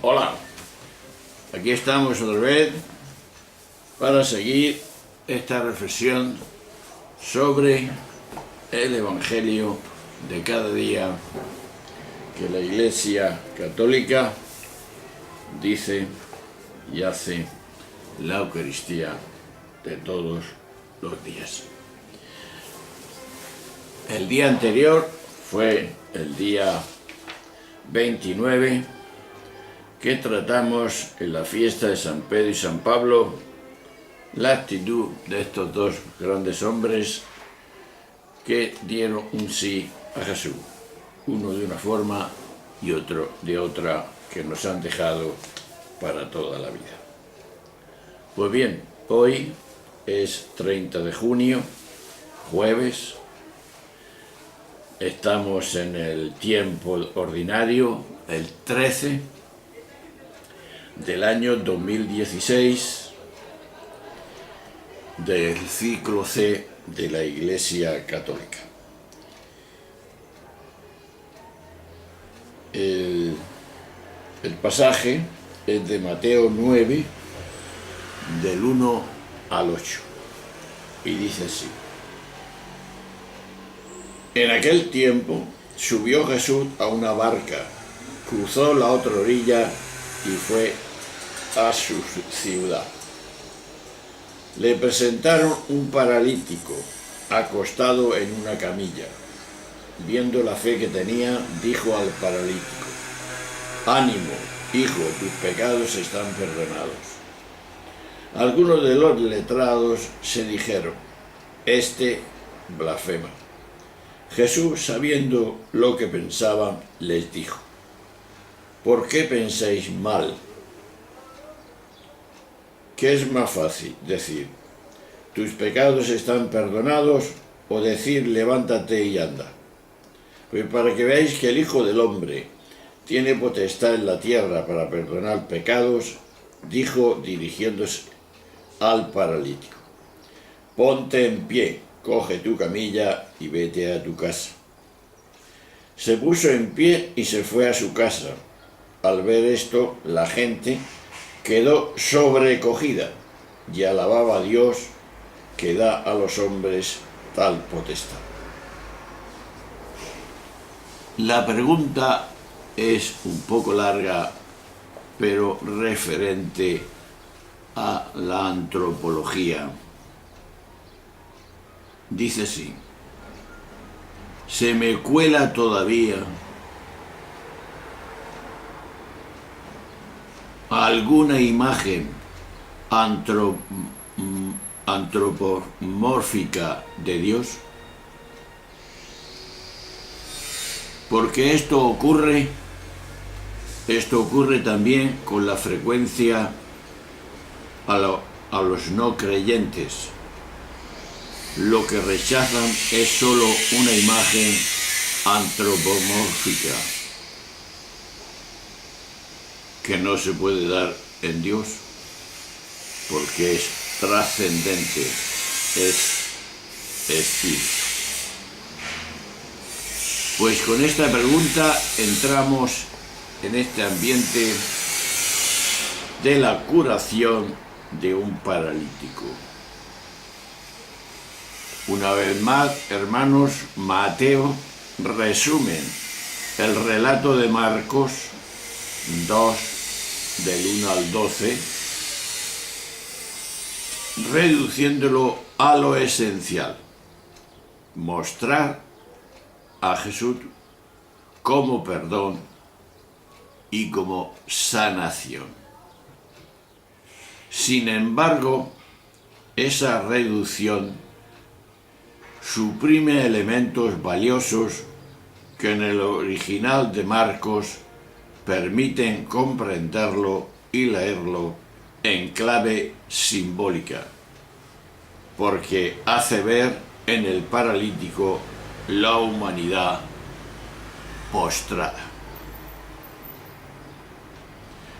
Hola, aquí estamos otra vez para seguir esta reflexión sobre el Evangelio de cada día que la Iglesia Católica dice y hace la Eucaristía de todos los días. El día anterior fue el día 29, que tratamos en la fiesta de San Pedro y San Pablo la actitud de estos dos grandes hombres que dieron un sí a Jesús, uno de una forma y otro de otra, que nos han dejado para toda la vida. Pues bien, hoy es 30 de junio, jueves, estamos en el tiempo ordinario, el 13 del año 2016 del ciclo C de la Iglesia Católica. El pasaje es de Mateo 9, del 1 al 8, y dice así: En aquel tiempo subió Jesús a una barca, cruzó la otra orilla y fue a su ciudad. Le presentaron un paralítico acostado en una camilla. Viendo la fe que tenía, dijo al paralítico: «Ánimo, hijo, tus pecados están perdonados». Algunos de los letrados se dijeron: «Este blasfema». Jesús, sabiendo lo que pensaban, les dijo: «¿Por qué pensáis mal? ¿Qué es más fácil decir: tus pecados están perdonados, o decir: levántate y anda? Pues para que veáis que el Hijo del Hombre tiene potestad en la tierra para perdonar pecados, dijo dirigiéndose al paralítico: ponte en pie, coge tu camilla y vete a tu casa. Se puso en pie y se fue a su casa. Al ver esto, la gente quedó sobrecogida y alababa a Dios, que da a los hombres tal potestad. La pregunta es un poco larga, pero referente a la antropología. Dice así: se me cuela todavía alguna imagen antropomórfica de Dios, porque esto ocurre también con la frecuencia a los no creyentes. Lo que rechazan es solo una imagen antropomórfica que no se puede dar en Dios, porque es trascendente, es espíritu. Pues con esta pregunta entramos en este ambiente de la curación de un paralítico. Una vez más, hermanos, Mateo resume el relato de Marcos 2, del 1 al 12, reduciéndolo a lo esencial: mostrar a Jesús como perdón y como sanación. Sin embargo, esa reducción suprime elementos valiosos que en el original de Marcos permiten comprenderlo y leerlo en clave simbólica, porque hace ver en el paralítico la humanidad postrada.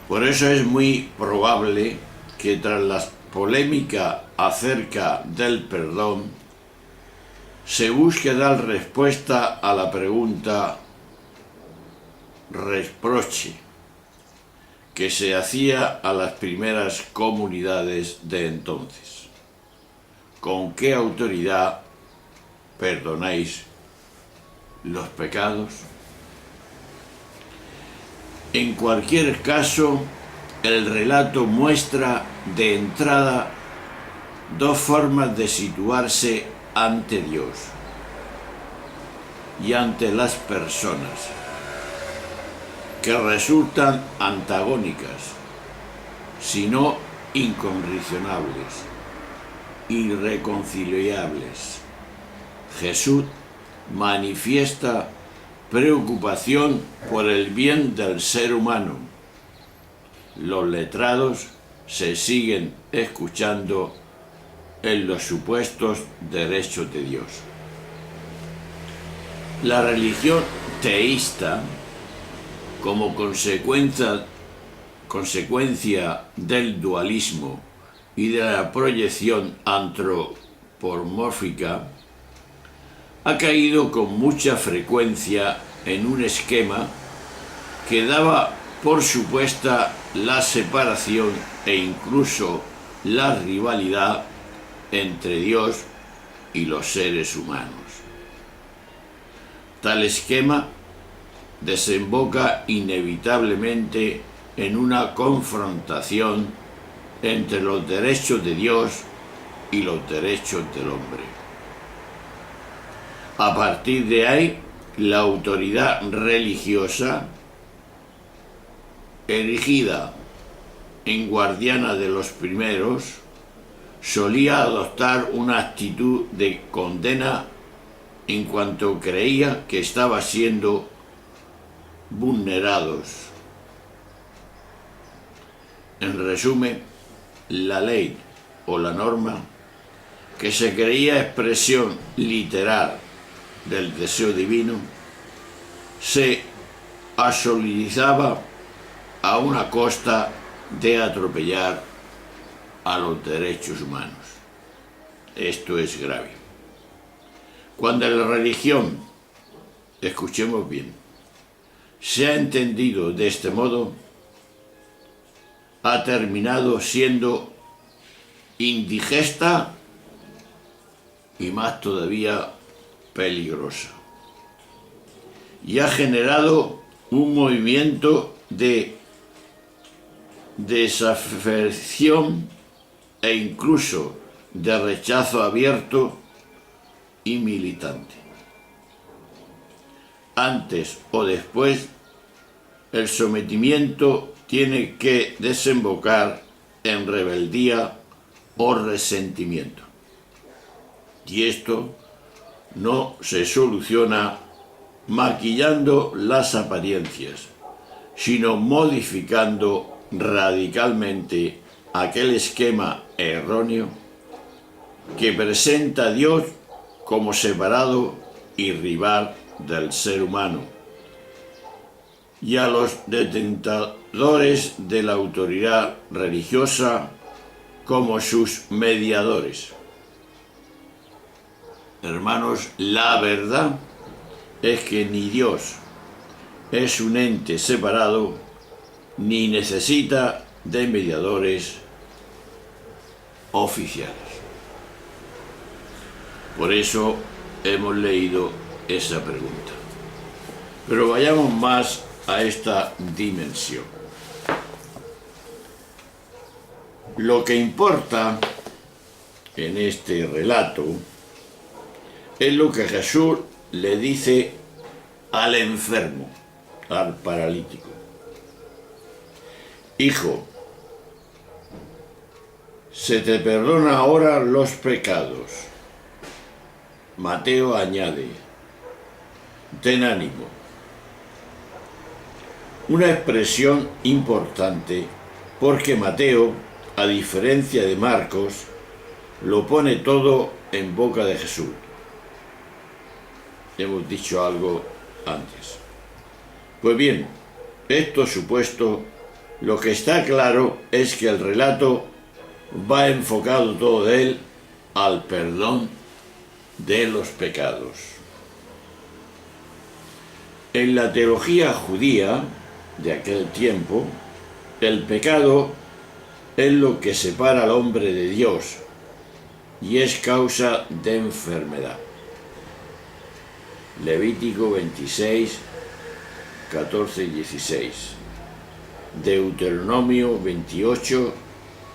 Por eso es muy probable que tras la polémica acerca del perdón se busque dar respuesta a la pregunta reproche, que se hacía a las primeras comunidades de entonces. ¿Con qué autoridad perdonáis los pecados? En cualquier caso, el relato muestra de entrada dos formas de situarse ante Dios y ante las personas, que resultan antagónicas, sino incondicionables, irreconciliables. Jesús manifiesta preocupación por el bien del ser humano. Los letrados se siguen escuchando en los supuestos derechos de Dios. La religión teísta, como consecuencia del dualismo y de la proyección antropomórfica, ha caído con mucha frecuencia en un esquema que daba por supuesta la separación e incluso la rivalidad entre Dios y los seres humanos. Tal esquema desemboca inevitablemente en una confrontación entre los derechos de Dios y los derechos del hombre. A partir de ahí, la autoridad religiosa, erigida en guardiana de los primeros, solía adoptar una actitud de condena en cuanto creía que estaba siendo vulnerados. En resumen, la ley o la norma, que se creía expresión literal del deseo divino, se absolutizaba a una costa de atropellar a los derechos humanos. Esto es grave. Cuando la religión, escuchemos bien, se ha entendido de este modo, ha terminado siendo indigesta y más todavía peligrosa. Y ha generado un movimiento de desafección e incluso de rechazo abierto y militante. Antes o después, el sometimiento tiene que desembocar en rebeldía o resentimiento. Y esto no se soluciona maquillando las apariencias, sino modificando radicalmente aquel esquema erróneo que presenta a Dios como separado y rival del ser humano, y a los detentadores de la autoridad religiosa como sus mediadores. Hermanos, la verdad es que ni Dios es un ente separado, ni necesita de mediadores oficiales. Por eso hemos leído esa pregunta. Pero vayamos más a esta dimensión. Lo que importa en este relato es lo que Jesús le dice al enfermo, al paralítico. Hijo, se te perdona ahora los pecados. Mateo añade, ten ánimo. Una expresión importante porque Mateo, a diferencia de Marcos, lo pone todo en boca de Jesús. Hemos dicho algo antes. Pues bien, esto supuesto, lo que está claro es que el relato va enfocado todo de él al perdón de los pecados. En la teología judía de aquel tiempo, El pecado es lo que separa al hombre de Dios y es causa de enfermedad. Levítico 26, 14 y 16. Deuteronomio 28,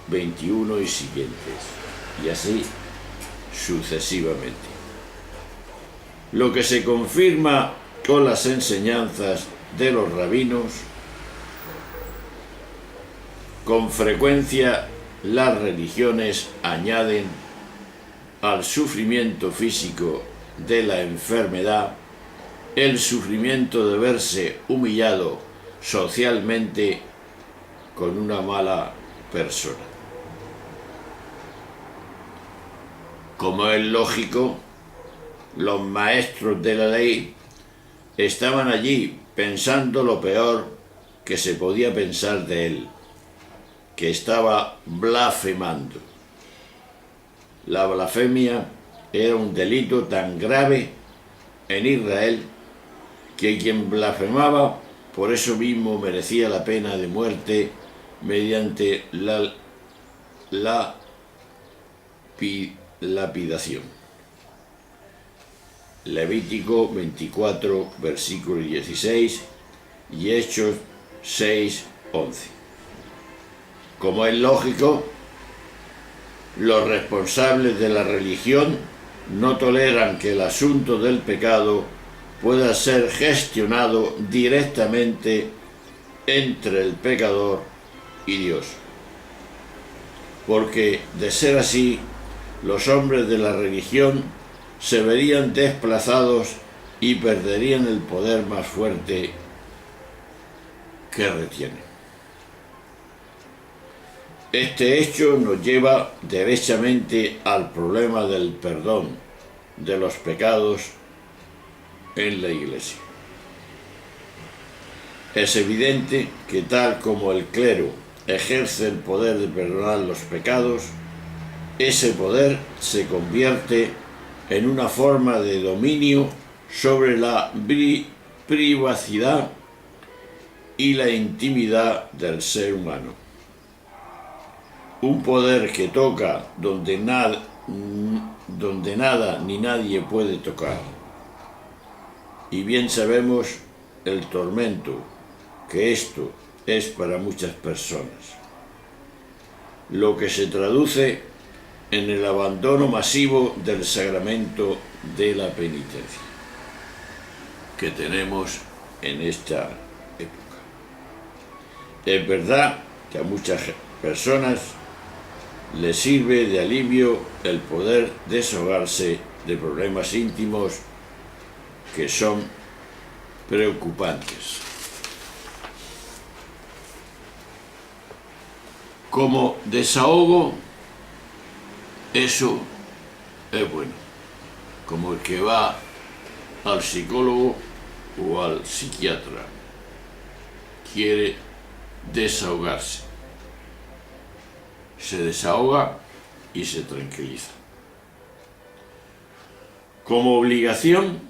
21 y siguientes. Y así sucesivamente. Lo que se confirma con las enseñanzas de los rabinos, con frecuencia las religiones añaden al sufrimiento físico de la enfermedad el sufrimiento de verse humillado socialmente con una mala persona. Como es lógico, los maestros de la ley estaban allí pensando lo peor que se podía pensar de él, que estaba blasfemando. La blasfemia era un delito tan grave en Israel que quien blasfemaba por eso mismo merecía la pena de muerte mediante la lapidación. Levítico 24, versículo 16 y Hechos 6, 11. Como es lógico, los responsables de la religión no toleran que el asunto del pecado pueda ser gestionado directamente entre el pecador y Dios. Porque, de ser así, los hombres de la religión se verían desplazados y perderían el poder más fuerte que retienen. Este hecho nos lleva derechamente al problema del perdón de los pecados en la Iglesia. Es evidente que tal como el clero ejerce el poder de perdonar los pecados, ese poder se convierte en una forma de dominio sobre la privacidad y la intimidad del ser humano. Un poder que toca donde nada ni nadie puede tocar. Y bien sabemos el tormento que esto es para muchas personas, lo que se traduce en el abandono masivo del sacramento de la penitencia que tenemos en esta época. Es verdad que a muchas personas les sirve de alivio el poder desahogarse de problemas íntimos que son preocupantes. Como desahogo, eso es bueno, como el que va al psicólogo o al psiquiatra, quiere desahogarse, se desahoga y se tranquiliza. Como obligación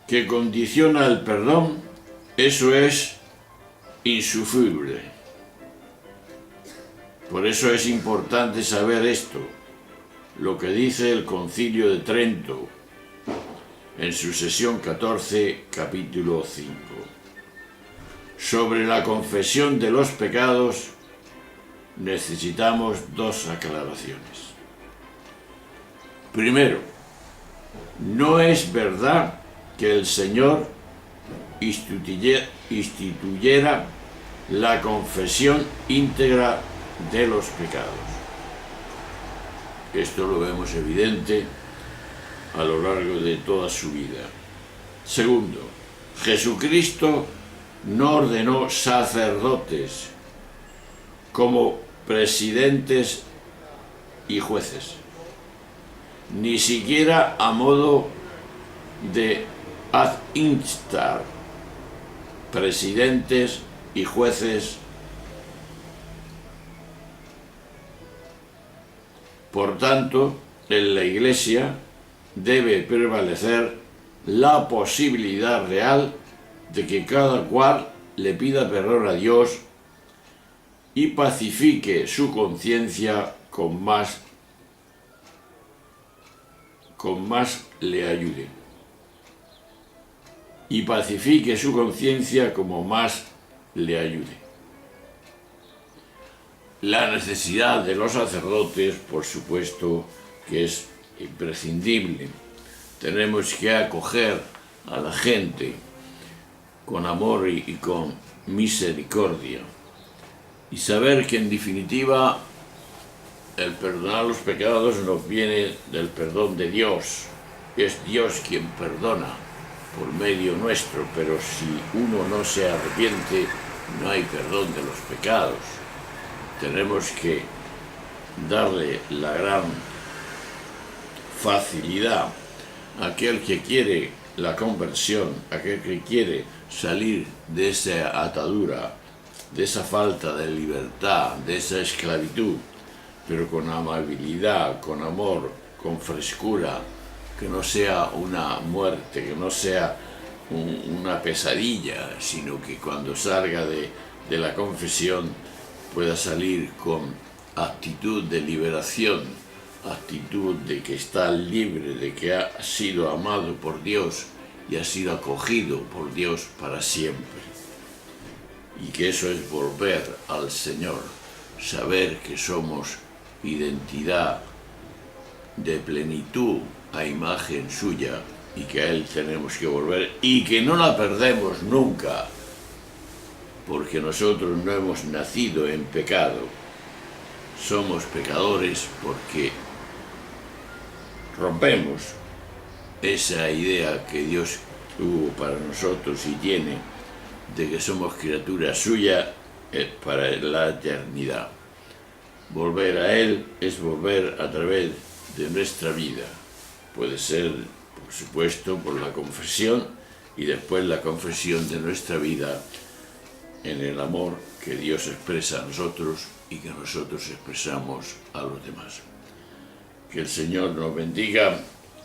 que condiciona el perdón, eso es insufrible. Por eso es importante saber esto, lo que dice el Concilio de Trento en su sesión 14, capítulo 5. Sobre la confesión de los pecados necesitamos dos aclaraciones. Primero, no es verdad que el Señor instituyera la confesión íntegra de los pecados. Esto lo vemos evidente a lo largo de toda su vida. Segundo, Jesucristo no ordenó sacerdotes como presidentes y jueces, ni siquiera a modo de ad instar presidentes y jueces. Por tanto, en la Iglesia debe prevalecer la posibilidad real de que cada cual le pida perdón a Dios y pacifique su conciencia con más le ayude. Y pacifique su conciencia como más le ayude. La necesidad de los sacerdotes, por supuesto, que es imprescindible. Tenemos que acoger a la gente con amor y con misericordia. Y saber que en definitiva el perdonar los pecados nos viene del perdón de Dios. Es Dios quien perdona por medio nuestro, pero si uno no se arrepiente, no hay perdón de los pecados. Tenemos que darle la gran facilidad a aquel que quiere la conversión, a aquel que quiere salir de esa atadura, de esa falta de libertad, de esa esclavitud, pero con amabilidad, con amor, con frescura, que no sea una muerte, que no sea una pesadilla, sino que cuando salga de la confesión pueda salir con actitud de liberación, actitud de que está libre, de que ha sido amado por Dios y ha sido acogido por Dios para siempre. Y que eso es volver al Señor, saber que somos identidad de plenitud a imagen suya y que a Él tenemos que volver y que no la perdemos nunca, porque nosotros no hemos nacido en pecado. Somos pecadores porque rompemos esa idea que Dios tuvo para nosotros y tiene de que somos criaturas suyas para la eternidad. Volver a Él es volver a través de nuestra vida. Puede ser, por supuesto, por la confesión y después la confesión de nuestra vida en el amor que Dios expresa a nosotros y que nosotros expresamos a los demás. Que el Señor nos bendiga,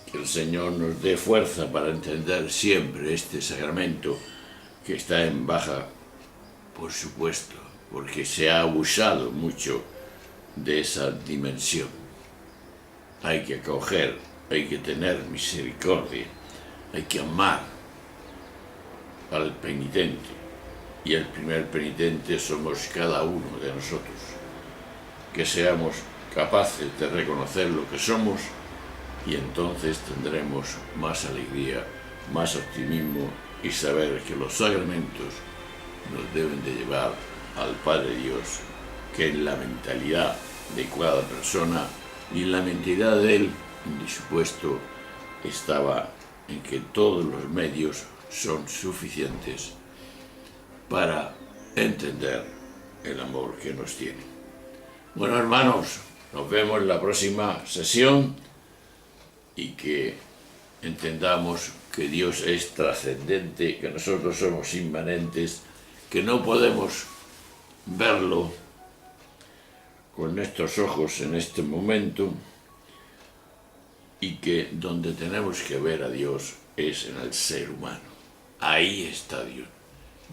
que el Señor nos dé fuerza para entender siempre este sacramento que está en baja, por supuesto, porque se ha abusado mucho de esa dimensión. Hay que acoger, hay que tener misericordia, hay que amar al penitente. Y el primer penitente somos cada uno de nosotros. Que seamos capaces de reconocer lo que somos y entonces tendremos más alegría, más optimismo y saber que los sacramentos nos deben de llevar al Padre Dios, que en la mentalidad de cada persona y en la mentalidad de Él, por supuesto, estaba en que todos los medios son suficientes para entender el amor que nos tiene. Bueno, hermanos, nos vemos en la próxima sesión y que entendamos que Dios es trascendente, que nosotros somos inmanentes, que no podemos verlo con nuestros ojos en este momento y que donde tenemos que ver a Dios es en el ser humano. Ahí está Dios.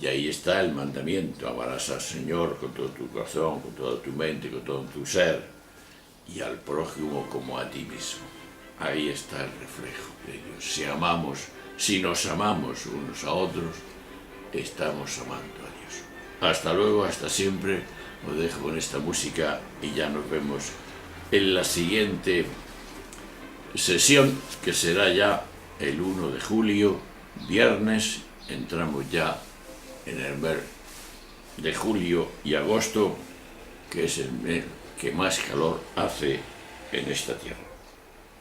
Y ahí está el mandamiento: amarás al Señor con todo tu corazón, con toda tu mente, con todo tu ser, y al prójimo como a ti mismo. Ahí está el reflejo de Dios. Si nos amamos unos a otros, estamos amando a Dios. Hasta luego, hasta siempre. Os dejo con esta música y ya nos vemos en la siguiente sesión, que será ya el 1 de julio, viernes. Entramos ya en el mes de julio y agosto, que es el mes que más calor hace en esta tierra.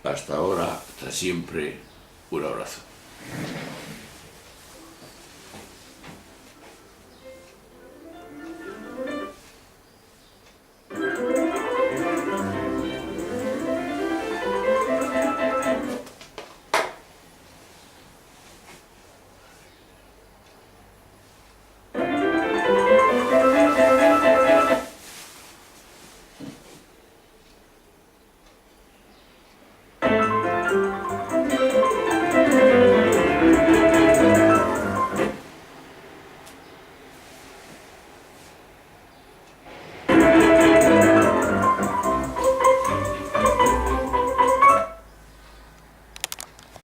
Hasta ahora, hasta siempre, un abrazo.